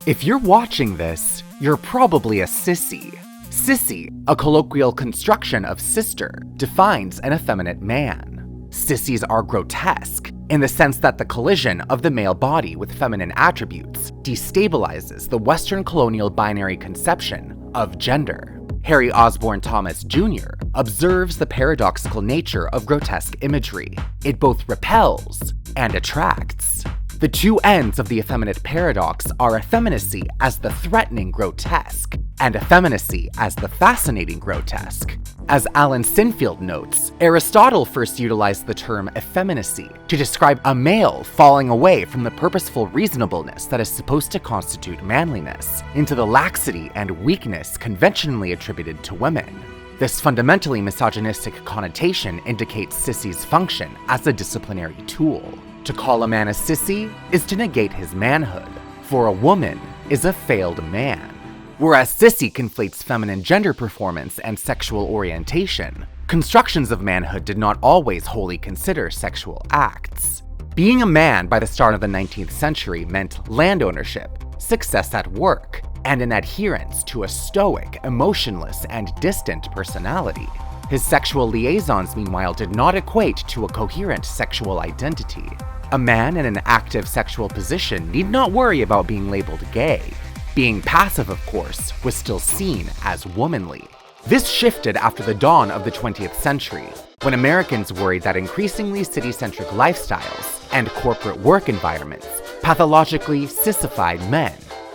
If you're watching this, you're probably a sissy. Sissy, a colloquial construction of sister, defines an effeminate man. Sissies are grotesque, in the sense that the collision of the male body with feminine attributes destabilizes the Western colonial binary conception of gender. Harry Osborne Thomas Jr. observes the paradoxical nature of grotesque imagery. It both repels and attracts. The two ends of the effeminate paradox are effeminacy as the threatening grotesque, and effeminacy as the fascinating grotesque. As Alan Sinfield notes, Aristotle first utilized the term effeminacy to describe a male falling away from the purposeful reasonableness that is supposed to constitute manliness into the laxity and weakness conventionally attributed to women. This fundamentally misogynistic connotation indicates sissy's function as a disciplinary tool. To call a man a sissy is to negate his manhood, for a woman is a failed man. Whereas sissy conflates feminine gender performance and sexual orientation, constructions of manhood did not always wholly consider sexual acts. Being a man by the start of the 19th century meant land ownership, success at work, and an adherence to a stoic, emotionless, and distant personality. His sexual liaisons, meanwhile, did not equate to a coherent sexual identity. A man in an active sexual position need not worry about being labeled gay. Being passive, of course, was still seen as womanly. This shifted after the dawn of the 20th century, when Americans worried that increasingly city-centric lifestyles and corporate work environments pathologically sissified men.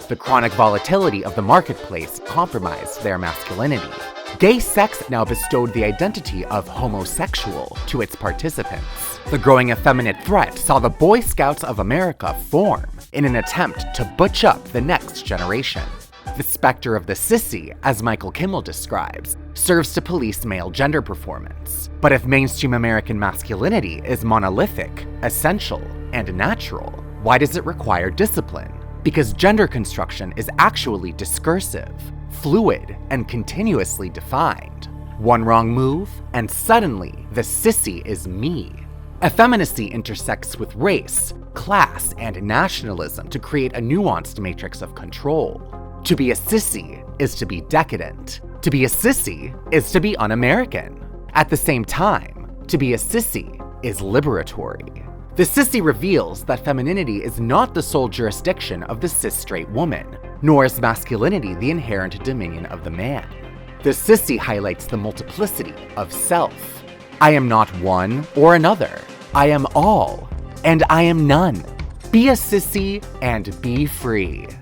The chronic volatility of the marketplace compromised their masculinity. Gay sex now bestowed the identity of homosexual to its participants. The growing effeminate threat saw the Boy Scouts of America form in an attempt to butch up the next generation. The specter of the sissy, as Michael Kimmel describes, serves to police male gender performance. But if mainstream American masculinity is monolithic, essential, and natural, why does it require discipline? Because gender construction is actually discursive, fluid, and continuously defined. One wrong move, and suddenly the sissy is me. Effeminacy intersects with race, class, and nationalism to create a nuanced matrix of control. To be a sissy is to be decadent. To be a sissy is to be un-American. At the same time, to be a sissy is liberatory. The sissy reveals that femininity is not the sole jurisdiction of the cis-straight woman, nor is masculinity the inherent dominion of the man. The sissy highlights the multiplicity of self. I am not one or another. I am all, and I am none. Be a sissy and be free.